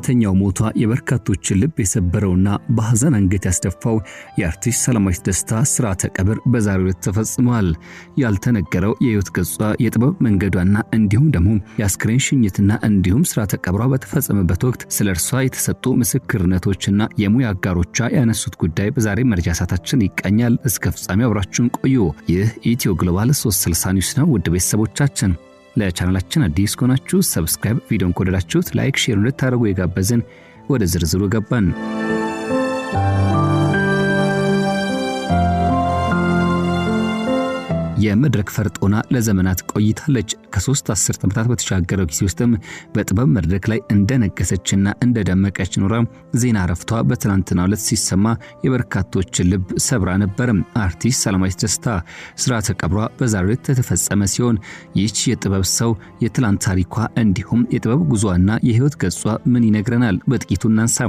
በድንገተኛው ሞቷ የበርካቶችን ልብ የሰበረውና በሐዘን አንገት ያስደፋው የአርቲስት ሰላማዊት ደስታ ሥርዓተ ቀብር በዛሬው ዕለት ተፈጽሟል። ያልተነገረው የህይወት ገጿ የጥበብ መንገዷና እንዲሁም ደግሞ የአስክሬን ሽኝትና እንዲሁም ሥርዓተ ቀብሯ በተፈጸመበት ወቅት ስለርሷ የተሰጡ ምስክርነቶችና የሙያ አጋሮቿ ያነሱት ጉዳይ በዛሬ መረጃ ሰዓታችን ይቃኛል። እስከ ፍጻሜው አብራችሁን ቆዩ። ይህ ኢትዮ ግሎባል 360 ኒውስ ነው። ውድ ቤተሰቦቻችን ለቻናላችን አዲስ ከሆናችሁ ሰብስክራይብ፣ ቪዲዮን ከወደዳችሁት ላይክ፣ ሼር እንድታደርጉ የጋበዝን ወደ ዝርዝሩ ገባን። የመድረክ ፈርጦና ለዘመናት ቆይታለች። ከ3 አስርት ዓመታት በተሻገረው ጊዜ ውስጥም በጥበብ መድረክ ላይ እንደነገሰችና እንደደመቀች ኖራ ዜና ረፍቷ በትናንትናው ዕለት ሲሰማ የበርካቶችን ልብ ሰብራ ነበር። አርቲስት ሰላማዊት ደስታ ሥርዓተ ቀብሯ በዛሬው ዕለት የተፈጸመ ሲሆን ይህች የጥበብ ሰው የትላንት ታሪኳ እንዲሁም የጥበብ ጉዟና የህይወት ገጿ ምን ይነግረናል? በጥቂቱ እናንሳ።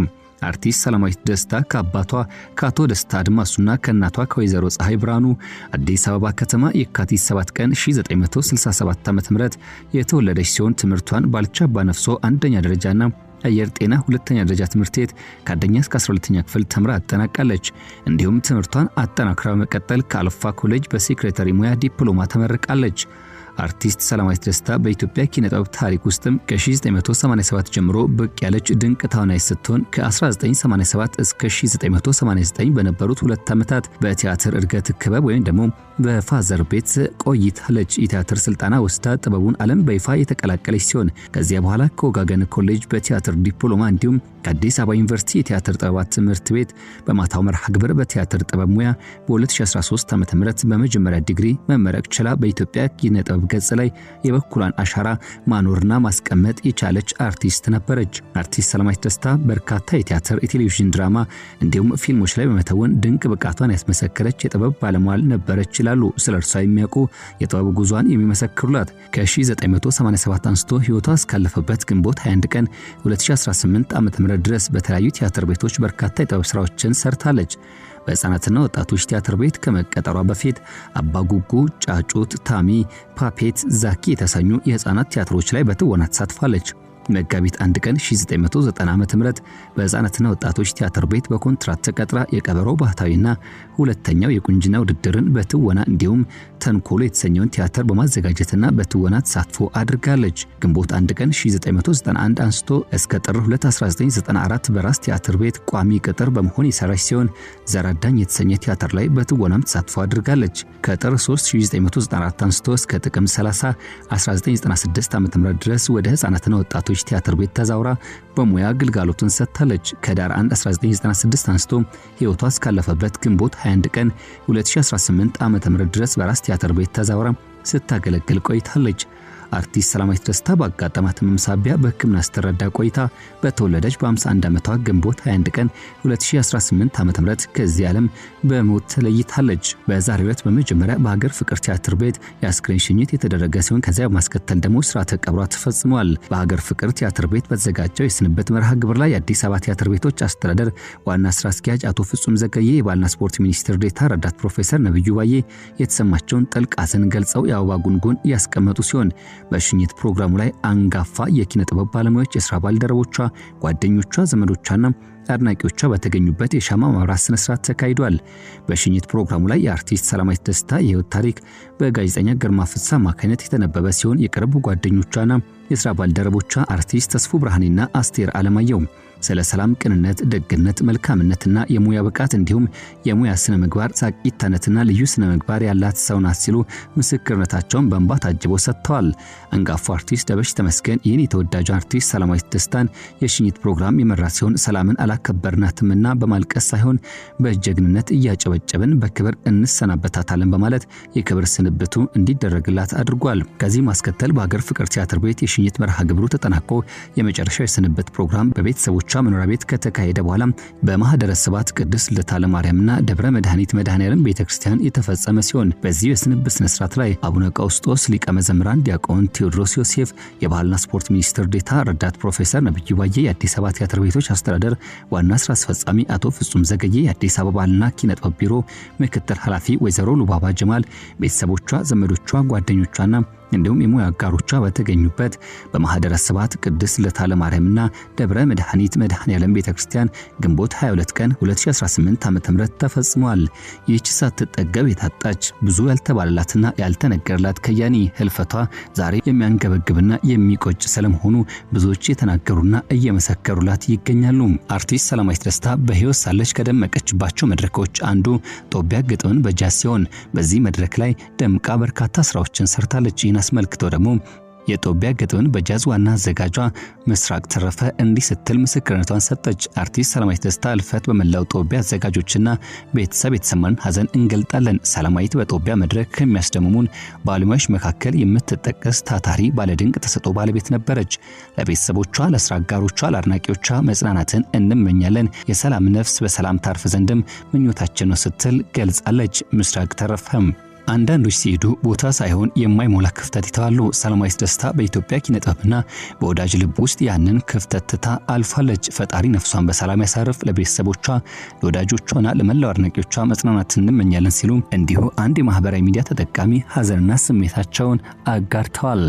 አርቲስት ሰላማዊት ደስታ ከአባቷ ከአቶ ደስታ አድማሱና ከእናቷ ከወይዘሮ ፀሐይ ብርሃኑ አዲስ አበባ ከተማ የካቲት 7 ቀን 1967 ዓ.ም የተወለደች ሲሆን ትምህርቷን ባልቻ አባነፍሶ አንደኛ ደረጃና አየር ጤና ሁለተኛ ደረጃ ትምህርት ቤት ከአንደኛ እስከ 12ኛ ክፍል ተምራ አጠናቃለች። እንዲሁም ትምህርቷን አጠናክራ በመቀጠል ከአልፋ ኮሌጅ በሴክሬታሪ ሙያ ዲፕሎማ ተመርቃለች። አርቲስት ሰላማዊት ደስታ በኢትዮጵያ ኪነጥበብ ታሪክ ውስጥም ከ1987 ጀምሮ ብቅ ያለች ድንቅ ተዋናይት ስትሆን ከ1987 እስከ 1989 በነበሩት 2 ዓመታት በቲያትር እድገት ክበብ ወይም ደግሞ በፋዘር ቤት ቆይታለች። የቲያትር ስልጠና ወስዳ ጥበቡን ዓለም በይፋ የተቀላቀለች ሲሆን ከዚያ በኋላ ከወጋገን ኮሌጅ በቲያትር ዲፕሎማ እንዲሁም ከአዲስ አበባ ዩኒቨርሲቲ የቲያትር ጥበባት ትምህርት ቤት በማታው መርሃ ግብር በቲያትር ጥበብ ሙያ በ2013 ዓ.ም በመጀመሪያ ዲግሪ መመረቅ ችላ በኢትዮጵያ ኪነጥበብ ገጽ ላይ የበኩሏን አሻራ ማኖርና ማስቀመጥ የቻለች አርቲስት ነበረች። አርቲስት ሰላማዊት ደስታ በርካታ የቲያትር፣ የቴሌቪዥን ድራማ እንዲሁም ፊልሞች ላይ በመተወን ድንቅ ብቃቷን ያስመሰከረች የጥበብ ባለሙያ ነበረች ይላሉ ስለርሷ የሚያውቁ የጥበብ ጉዟን የሚመሰክሩላት። ከ1987 አንስቶ ህይወቷ እስካለፈበት ግንቦት 21 ቀን 2018 ዓ.ም ድረስ በተለያዩ ቲያትር ቤቶች በርካታ የጥበብ ስራዎችን ሰርታለች። በህፃናትና ወጣቶች ቲያትር ቤት ከመቀጠሯ በፊት አባጉጉ፣ ጫጩት፣ ታሚ፣ ፓፔት፣ ዛኪ የተሰኙ የህፃናት ቲያትሮች ላይ በትወና ተሳትፋለች። መጋቢት 1 ቀን 1990 ዓ.ም በህፃናትና ወጣቶች ቲያትር ቤት በኮንትራት ተቀጥራ የቀበሮ ባህታዊና ሁለተኛው የቁንጅና ውድድርን በትወና እንዲሁም ተንኮሎ የተሰኘውን ቲያትር በማዘጋጀትና በትወና ተሳትፎ አድርጋለች። ግንቦት 1 ቀን 1991 አንስቶ እስከ ጥር 2 1994 በራስ ቲያትር ቤት ቋሚ ቅጥር በመሆን የሰራች ሲሆን ዘራዳኝ የተሰኘ ቲያትር ላይ በትወናም ተሳትፎ አድርጋለች። ከጥር 3 1994 አንስቶ እስከ ጥቅም 30 1996 ዓ.ም ድረስ ወደ ህፃናትና ወጣቶች ቲያትር ቤት ተዛውራ በሙያ አገልግሎቱን ሰጥታለች። ከዳር 1 1996 አንስቶ ህይወቷ እስካለፈበት ግንቦት 21 ቀን 2018 ዓ.ም ድረስ በራስ ቲያትር ቤት ተዛውራ ስታገለግል ቆይታለች። አርቲስት ሰላማዊት ደስታ ባጋጠማት ህመም ሳቢያ በህክምና ስትረዳ ቆይታ በተወለደች በ51 ዓመቷ ግንቦት 21 ቀን 2018 ዓ.ም ከዚህ ዓለም በሞት ተለይታለች። በዛሬው ዕለት በመጀመሪያ በሀገር ፍቅር ቲያትር ቤት የአስክሬን ሽኝት የተደረገ ሲሆን ከዚያ በማስከተል ደግሞ ሥርዓተ ቀብሯ ተፈጽሟል። በሀገር ፍቅር ቲያትር ቤት በተዘጋጀው የስንብት መርሃ ግብር ላይ የአዲስ አበባ ቲያትር ቤቶች አስተዳደር ዋና ስራ አስኪያጅ አቶ ፍጹም ዘገየ፣ የባህልና ስፖርት ሚኒስትር ዴኤታ ረዳት ፕሮፌሰር ነብዩ ባዬ የተሰማቸውን ጥልቅ ሐዘን ገልጸው የአበባ ጉንጉን ያስቀመጡ ሲሆን በሽኝት ፕሮግራሙ ላይ አንጋፋ የኪነ ጥበብ ባለሙያዎች፣ የሥራ ባልደረቦቿ፣ ጓደኞቿ፣ ዘመዶቿና አድናቂዎቿ በተገኙበት የሻማ ማብራት ስነ ስርዓት ተካሂዷል። በሽኝት ፕሮግራሙ ላይ የአርቲስት ሰላማዊት ደስታ የህይወት ታሪክ በጋዜጠኛ ግርማ ፍሳ አማካኝነት የተነበበ ሲሆን የቅርብ ጓደኞቿና የሥራ ባልደረቦቿ አርቲስት ተስፉ ብርሃኔና አስቴር አለማየሁ ስለ ሰላም፣ ቅንነት፣ ደግነት፣ መልካምነትና የሙያ ብቃት እንዲሁም የሙያ ስነ ምግባር ሳቂታነትና ልዩ ስነ ምግባር ያላት ሰው ናት ሲሉ ምስክርነታቸውን በእንባ ታጅበው ሰጥተዋል። አንጋፋው አርቲስት ደበሽ ተመስገን ይህን የተወዳጁ አርቲስት ሰላማዊት ደስታን የሽኝት ፕሮግራም የመራ ሲሆን ሰላምን አላከበርናትምና በማልቀስ ሳይሆን በጀግንነት እያጨበጨብን በክብር እንሰናበታታለን በማለት የክብር ስንብቱ እንዲደረግላት አድርጓል። ከዚህ ማስከተል በሀገር ፍቅር ቲያትር ቤት የሽኝት መርሃ ግብሩ ተጠናቆ የመጨረሻው የስንብት ፕሮግራም በቤተሰቦቿ መኖሪያ ቤት ከተካሄደ በኋላ በማህደረ ስብሐት ቅድስት ልደታ ለማርያምና ደብረ መድኃኒት መድኃኔዓለም ቤተክርስቲያን የተፈጸመ ሲሆን በዚህ የስንብት ስነ ስርዓት ላይ አቡነ ቀውስጦስ ሊቀ መዘምራን ዲያቆን ቴዎድሮስ ዮሴፍ፣ የባህልና ስፖርት ሚኒስትር ዴኤታ ረዳት ፕሮፌሰር ነብዩ ባዬ፣ የአዲስ አበባ ቲያትር ቤቶች አስተዳደር ዋና ስራ አስፈጻሚ አቶ ፍጹም ዘገየ፣ የአዲስ አበባ ባህልና ኪነ ጥበብ ቢሮ ምክትል ኃላፊ ወይዘሮ ሉባባ ጀማል፣ ቤተሰቦቿ፣ ዘመዶቿ፣ ጓደኞቿና እንዲሁም የሙያ አጋሮቿ በተገኙበት በማህደረ ስብሐት ቅድስት ለታለማርያምና ደብረ መድኃኒት መድኃኔዓለም ቤተክርስቲያን ግንቦት 22 ቀን 2018 ዓ.ም ተፈጽሟል። ይህች ሳትጠገብ የታጣች ብዙ ያልተባለላትና ያልተነገረላት ከያኒ ህልፈቷ ዛሬ የሚያንገበግብና የሚቆጭ ስለመሆኑ ብዙዎች የተናገሩና እየመሰከሩላት ይገኛሉ። አርቲስት ሰላማዊት ደስታ በህይወት ሳለች ከደመቀችባቸው መድረኮች አንዱ ጦቢያ ግጥምን በጃዝ ሲሆን በዚህ መድረክ ላይ ደምቃ በርካታ ስራዎችን ሰርታለች። አስመልክቶ ደግሞ የጦቢያ ግጥምን በጃዝ ዋና አዘጋጇ ምስራቅ ተረፈ እንዲህ ስትል ምስክርነቷን ሰጠች። አርቲስት ሰላማዊት ደስታ ህልፈት በመላው ጦቢያ አዘጋጆችና ቤተሰብ የተሰማን ሀዘን እንገልጣለን። ሰላማዊት በጦቢያ መድረክ ከሚያስደምሙን ባለሙያዎች መካከል የምትጠቀስ ታታሪ ባለድንቅ ተሰጥኦ ባለቤት ነበረች። ለቤተሰቦቿ፣ ለስራ አጋሮቿ፣ ለአድናቂዎቿ መጽናናትን እንመኛለን። የሰላም ነፍስ በሰላም ታርፍ ዘንድም ምኞታችን ነው ስትል ገልጻለች። ምስራቅ ተረፈም አንዳንዶች ሲሄዱ ቦታ ሳይሆን የማይሞላ ክፍተት ይተዋሉ። ሰላማዊት ደስታ በኢትዮጵያ ኪነጥበብና በወዳጅ ልብ ውስጥ ያንን ክፍተት ትታ አልፋለች። ፈጣሪ ነፍሷን በሰላም ያሳርፍ። ለቤተሰቦቿ፣ ለወዳጆቿና ለመላው አድናቂዎቿ መጽናናትን እንመኛለን ሲሉ እንዲሁ አንድ የማህበራዊ ሚዲያ ተጠቃሚ ሀዘንና ስሜታቸውን አጋርተዋል።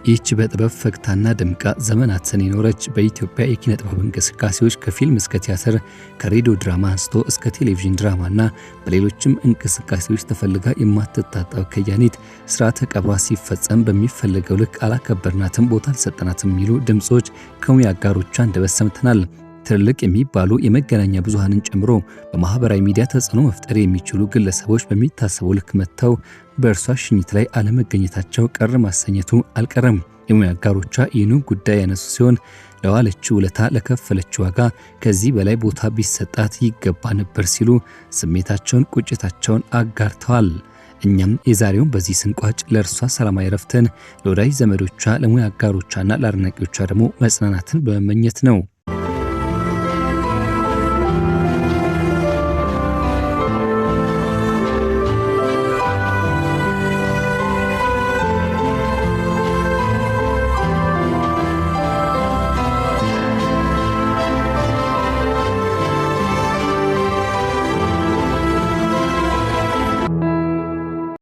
ይህች በጥበብ ፈክታና ደምቃ ዘመናትን የኖረች በኢትዮጵያ የኪነ ጥበብ እንቅስቃሴዎች ከፊልም እስከ ቲያትር ከሬዲዮ ድራማ አንስቶ እስከ ቴሌቪዥን ድራማና በሌሎችም እንቅስቃሴዎች ተፈልጋ የማትታጣው ከያኒት ስርዓተ ቀብሯ ሲፈጸም በሚፈልገው ልክ አላከበርናትም፣ ቦታ አልሰጠናትም የሚሉ ድምጾች ከሙያ አጋሮቿ አንደበት ሰምተናል። ትልልቅ የሚባሉ የመገናኛ ብዙሃንን ጨምሮ በማህበራዊ ሚዲያ ተጽዕኖ መፍጠር የሚችሉ ግለሰቦች በሚታሰበው ልክ መጥተው በእርሷ ሽኝት ላይ አለመገኘታቸው ቀር ማሰኘቱ አልቀረም። የሙያ አጋሮቿ ይህን ጉዳይ ያነሱ ሲሆን ለዋለችው ውለታ ለከፈለችው ዋጋ ከዚህ በላይ ቦታ ቢሰጣት ይገባ ነበር ሲሉ ስሜታቸውን፣ ቁጭታቸውን አጋርተዋል። እኛም የዛሬውን በዚህ ስንቋጭ ለእርሷ ሰላማዊ ረፍተን ለወዳጅ ዘመዶቿ፣ ለሙያ አጋሮቿና ለአድናቂዎቿ ደግሞ መጽናናትን በመመኘት ነው።